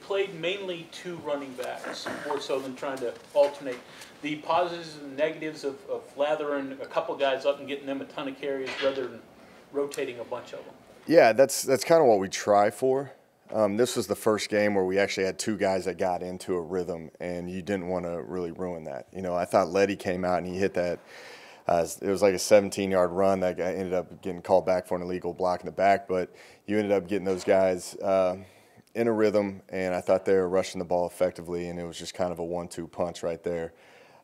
played mainly two running backs, more so than trying to alternate. The positives and negatives of lathering a couple guys up and getting them a ton of carries rather than rotating a bunch of them. Yeah, that's kind of what we try for. This was the first game where we actually had two guys that got into a rhythm, and you didn't want to really ruin that. You know, I thought Letty came out and he hit that. It was like a 17-yard run that guy ended up getting called back for an illegal block in the back, but you ended up getting those guys in a rhythm, and I thought they were rushing the ball effectively, and it was just kind of a 1-2 punch right there.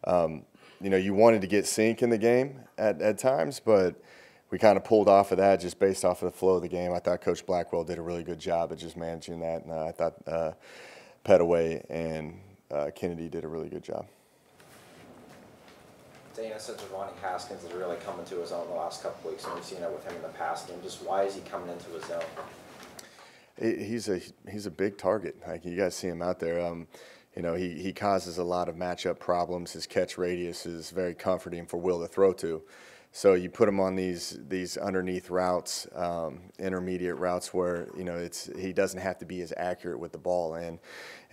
You know, you wanted to get sync in the game at times, but we kind of pulled off of that just based off of the flow of the game. I thought Coach Blackwell did a really good job at just managing that, and I thought Petaway and Kennedy did a really good job. Dana said Giovanni Haskins is really coming to his own the last couple of weeks, and we've seen it with him in the past game. Just why is he coming into his zone? He's a big target. Like, you guys see him out there. You know, he causes a lot of matchup problems. His catch radius is very comforting for Will to throw to. So you put him on these underneath routes, intermediate routes where, you know, he doesn't have to be as accurate with the ball. And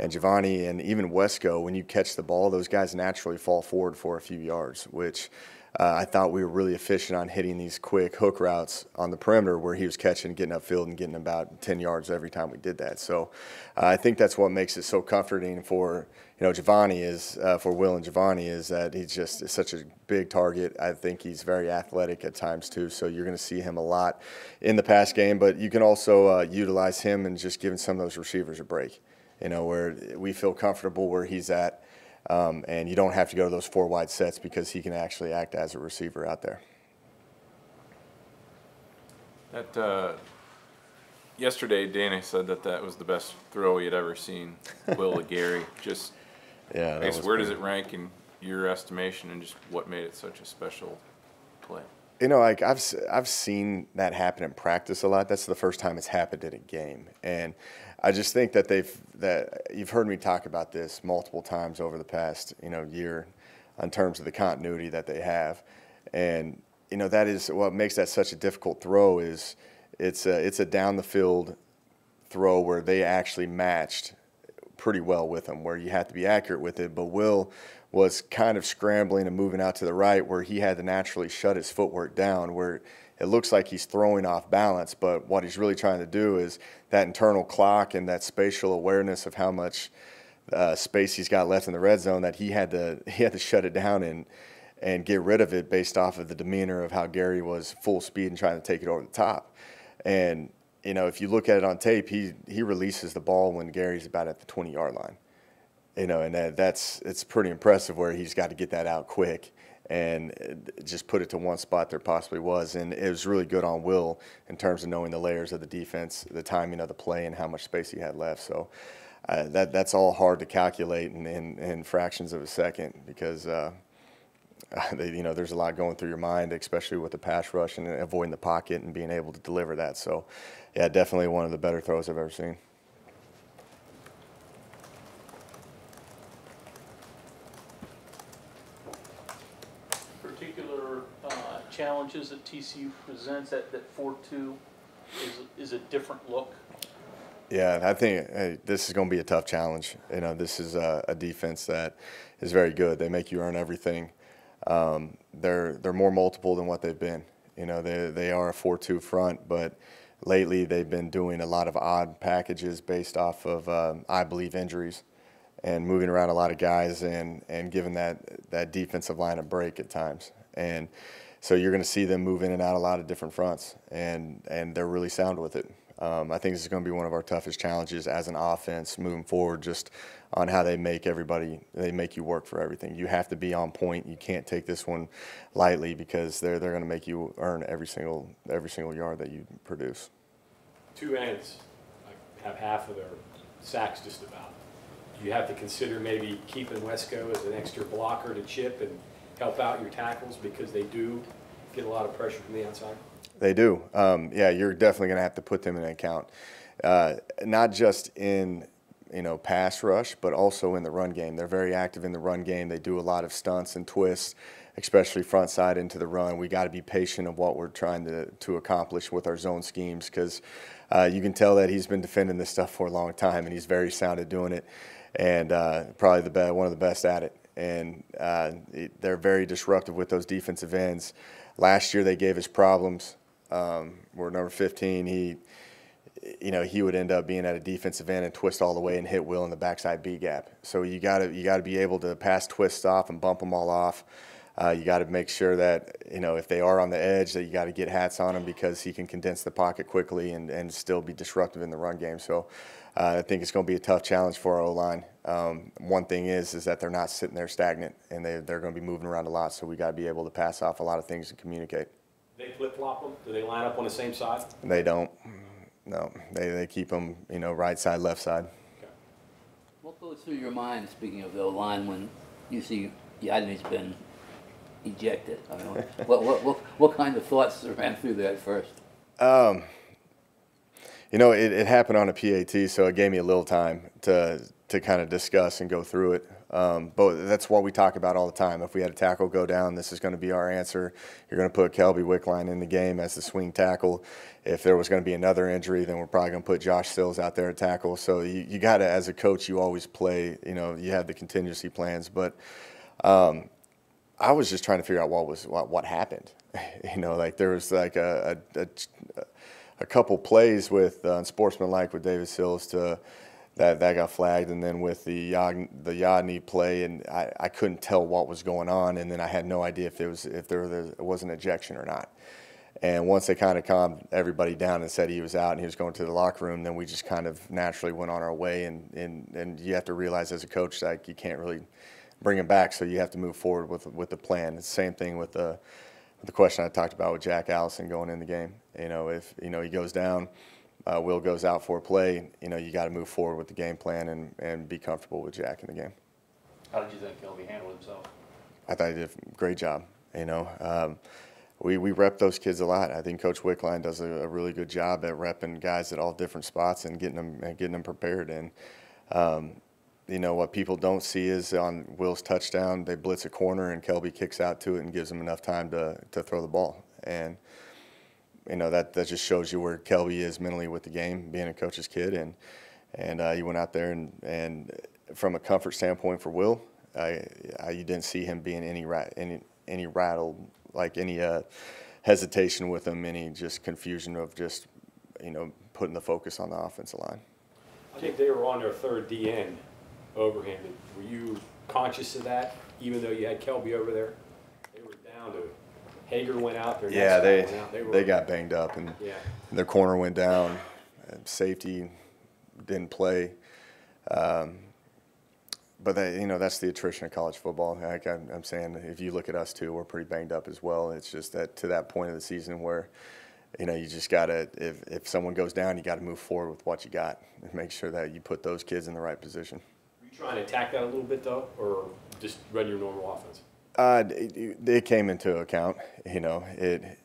Giovanni and even Wesco, when you catch the ball, those guys naturally fall forward for a few yards, which I thought we were really efficient on hitting these quick hook routes on the perimeter where he was catching, getting upfield, and getting about 10 yards every time we did that. So I think that's what makes it so comforting for, you know, Giovanni is for Will and Giovanni is that he's just such a big target. I think he's very athletic at times too, so you're going to see him a lot in the pass game, but you can also utilize him and just giving some of those receivers a break, you know, where we feel comfortable where he's at. And you don't have to go to those 4 wide sets because he can actually act as a receiver out there. Yesterday, Dana said that was the best throw he had ever seen, Will to Gary. Just, yeah, I guess, where does it rank in your estimation, and just what made it such a special play? You know, like I've seen that happen in practice a lot. That's the first time it's happened in a game, and I just think that you've heard me talk about this multiple times over the past, you know, year, in terms of the continuity that they have, and you know that is what makes that such a difficult throw. Is it's a down the field throw where they actually matched pretty well with him, where you have to be accurate with it, but Will was kind of scrambling and moving out to the right where he had to naturally shut his footwork down, where it looks like he's throwing off balance, but what he's really trying to do is that internal clock and that spatial awareness of how much space he's got left in the red zone, that he had to shut it down and get rid of it based off of the demeanor of how Gary was full speed and trying to take it over the top. And you know, if you look at it on tape, he releases the ball when Gary's about at the 20-yard line. You know, and it's pretty impressive where he's got to get that out quick and just put it to one spot there possibly was. And it was really good on Will in terms of knowing the layers of the defense, the timing of the play, and how much space he had left. So that's all hard to calculate in fractions of a second because, you know, there's a lot going through your mind, especially with the pass rush and avoiding the pocket and being able to deliver that. So, yeah, definitely one of the better throws I've ever seen. Particular challenges that TCU presents, that 4-2 is a different look. Yeah, I think this is going to be a tough challenge. You know, this is a defense that is very good. They make you earn everything. They're more multiple than what they've been. You know, they are a 4-2 front, but lately they've been doing a lot of odd packages based off of, I believe, injuries and moving around a lot of guys and giving that defensive line a break at times. And so you're going to see them move in and out a lot of different fronts, and they're really sound with it. I think this is going to be one of our toughest challenges as an offense moving forward, just on how they make you work for everything. You have to be on point. You can't take this one lightly because they're going to make you earn every single yard that you produce. Two ends have half of their sacks just about. Do you have to consider maybe keeping Wesco as an extra blocker to chip and help out your tackles because they do get a lot of pressure from the outside? They do. Yeah, you're definitely going to have to put them in account, not just in pass rush, but also in the run game. They're very active in the run game. They do a lot of stunts and twists, especially front side into the run. We got to be patient of what we're trying to accomplish with our zone schemes, because you can tell that he's been defending this stuff for a long time, and he's very sound at doing it, and probably one of the best at it. And they're very disruptive with those defensive ends. Last year they gave us problems. We're number 15. He would end up being at a defensive end and twist all the way and hit Will in the backside B gap. So you got to be able to pass twists off and bump them all off. You got to make sure that if they are on the edge, that you got to get hats on him, because he can condense the pocket quickly and still be disruptive in the run game. So I think it's going to be a tough challenge for our O-line. One thing is that they're not sitting there stagnant, and they're going to be moving around a lot. So we got to be able to pass off a lot of things and communicate. They flip-flop them? Do they line up on the same side? They don't. No, they keep them, right side, left side. Okay. What goes through your mind, speaking of the line, when you see Yadney's been ejected? I mean, what kind of thoughts ran through there at first? It happened on a PAT, so it gave me a little time to kind of discuss and go through it. But that's what we talk about all the time. If we had a tackle go down, this is going to be our answer. You're going to put Kelby Wickline in the game as the swing tackle. If there was going to be another injury, then we're probably going to put Josh Sills out there at tackle. So you got to, as a coach, you always play, you have the contingency plans. But I was just trying to figure out what happened. There was like a couple plays with unsportsmanlike with David Sills that got flagged, and then with the Yadney play, and I couldn't tell what was going on, and then I had no idea if there was an ejection or not. And once they kind of calmed everybody down and said he was out and he was going to the locker room, then we just kind of naturally went on our way. And you have to realize as a coach, like, you can't really bring him back, so you have to move forward with the plan. It's the same thing with the question I talked about with Jack Allison going in the game. If he goes down, Will goes out for a play, you got to move forward with the game plan and be comfortable with Jack in the game. How did you think Kelby handled himself? I thought he did a great job. We rep those kids a lot. I think Coach Wickline does a really good job at repping guys at all different spots and getting them prepared. And what people don't see is on Will's touchdown, they blitz a corner and Kelby kicks out to it and gives him enough time to throw the ball. And that just shows you where Kelby is mentally with the game, being a coach's kid. And he went out there and from a comfort standpoint for Will, you didn't see him being any rattled, like any hesitation with him, any just confusion of just putting the focus on the offensive line. I think they were on their third DN overhanded. Were you conscious of that, even though you had Kelby over there? They were down to Hager went out there. Yeah, they got banged up, and their corner went down. Safety didn't play. But that's the attrition of college football. Like I'm saying, if you look at us too, we're pretty banged up as well. It's just that to that point of the season where, you just gotta, if someone goes down, you got to move forward with what you got and make sure that you put those kids in the right position. Were you trying to attack that a little bit though, or just run your normal offense? It came into account. It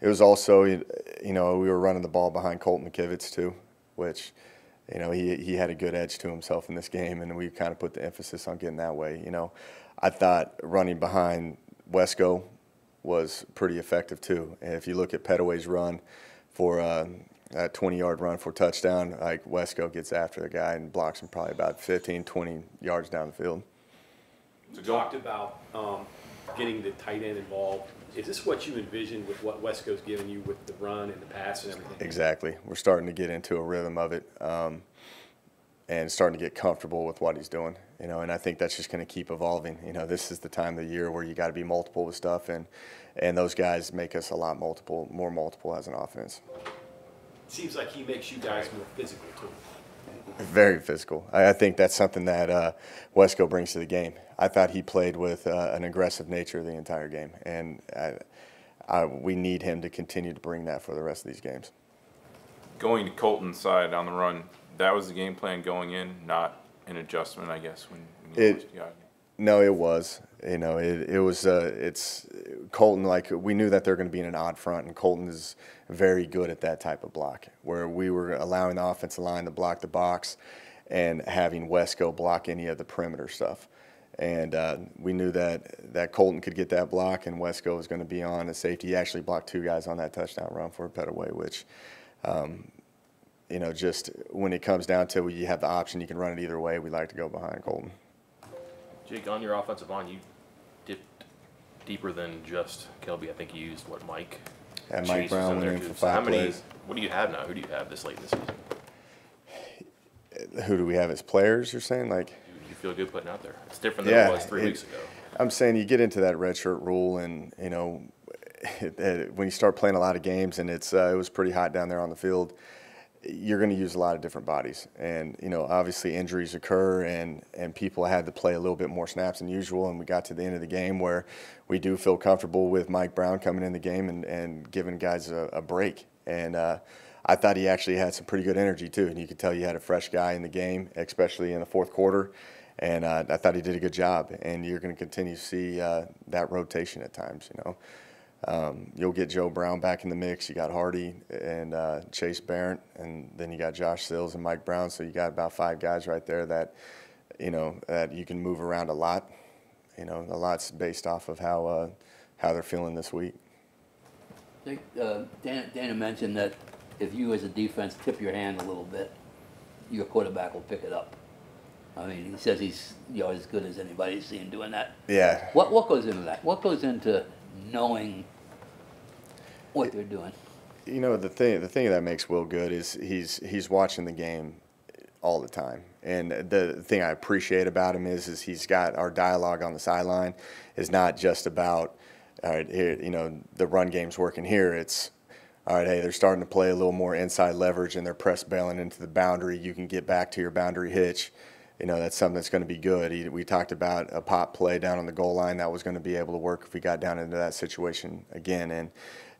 was also, we were running the ball behind Colt McKivitz too, which. He had a good edge to himself in this game, and we kind of put the emphasis on getting that way. I thought running behind Wesco was pretty effective too. And if you look at Petaway's run for a 20-yard run for touchdown, like Wesco gets after the guy and blocks him probably about 15, 20 yards down the field. You talked about getting the tight end involved. Is this what you envisioned with what Wesco's given you with the run and the pass and everything? Exactly. We're starting to get into a rhythm of it and starting to get comfortable with what he's doing, and I think that's just going to keep evolving. This is the time of the year where you got to be multiple with stuff, and those guys make us a lot more multiple as an offense. It seems like he makes you guys more physical too. Very physical. I think that's something that Wesco brings to the game. I thought he played with an aggressive nature the entire game, and we need him to continue to bring that for the rest of these games. Going to Colton's side on the run, that was the game plan going in, not an adjustment, I guess, when you lost Yadney. No, it was. It was. It's Colton. Like, we knew that they're going to be in an odd front, and Colton is very good at that type of block, where we were allowing the offensive line to block the box, and having Wesco block any of the perimeter stuff. And we knew that Colton could get that block, and Wesco was going to be on a safety. He actually blocked 2 guys on that touchdown run for a Petaway, which, just when it comes down to you have the option, you can run it either way. We like to go behind Colton. Jake, on your offensive line, you dipped deeper than just Kelby. I think you used, Mike? And Mike Chase Brown was went there in too. for So 5 how many? plays. What do you have now? Who do you have this late in the season? Who do we have as players, you're saying? Like, You feel good putting out there. It's different than it was 3 weeks ago. I'm saying you get into that redshirt rule, and when you start playing a lot of games, and it was pretty hot down there on the field, you're going to use a lot of different bodies, and obviously injuries occur, and people had to play a little bit more snaps than usual, and we got to the end of the game where we do feel comfortable with Mike Brown coming in the game and giving guys a break, and I thought he actually had some pretty good energy too, and you could tell you had a fresh guy in the game, especially in the fourth quarter. And I thought he did a good job, and you're going to continue to see that rotation at times. You'll get Joe Brown back in the mix. You got Hardy and Chase Barrett, and then you got Josh Sills and Mike Brown. So you got about 5 guys right there that that you can move around a lot. A lot's based off of how they're feeling this week. Dana mentioned that if you as a defense tip your hand a little bit, your quarterback will pick it up. I mean, he says he's as good as anybody's seen doing that. Yeah. What goes into that? What goes into knowing what they're doing? The thing that makes Will good is he's watching the game all the time. And the thing I appreciate about him is he's got our dialogue on the sideline is not just about, all right, here, the run game's working here. It's, all right, hey, they're starting to play a little more inside leverage and they're press bailing into the boundary. You can get back to your boundary hitch. That's something that's going to be good. We talked about a pop play down on the goal line that was going to be able to work if we got down into that situation again. And,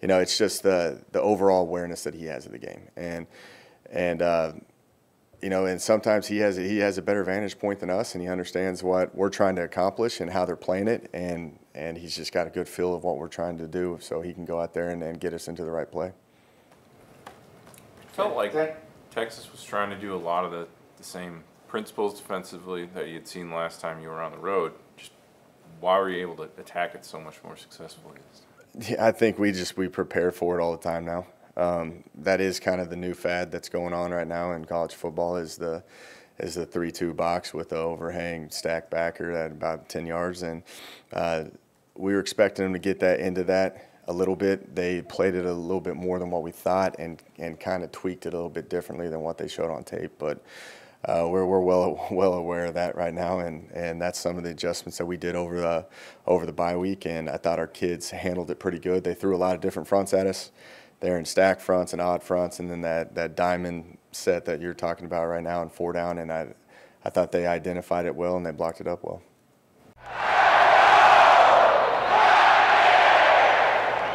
it's just the overall awareness that he has of the game. And sometimes he has a better vantage point than us, and he understands what we're trying to accomplish and how they're playing it. And he's just got a good feel of what we're trying to do, so he can go out there and get us into the right play. Felt like Texas was trying to do a lot of the same principles defensively that you had seen last time you were on the road. Just why were you able to attack it so much more successfully? Yeah, I think we prepare for it all the time now. That is kind of the new fad that's going on right now in college football is the 3-2 box with the overhang stack backer at about 10 yards. And we were expecting them to get that into that a little bit. They played it a little bit more than what we thought and kind of tweaked it a little bit differently than what they showed on tape. But we're well aware of that right now, and that's some of the adjustments that we did over the bye week. And I thought our kids handled it pretty good. They threw a lot of different fronts at us. They're in stack fronts and odd fronts, and then that diamond set that you're talking about right now in 4 down. And I thought they identified it well and they blocked it up well.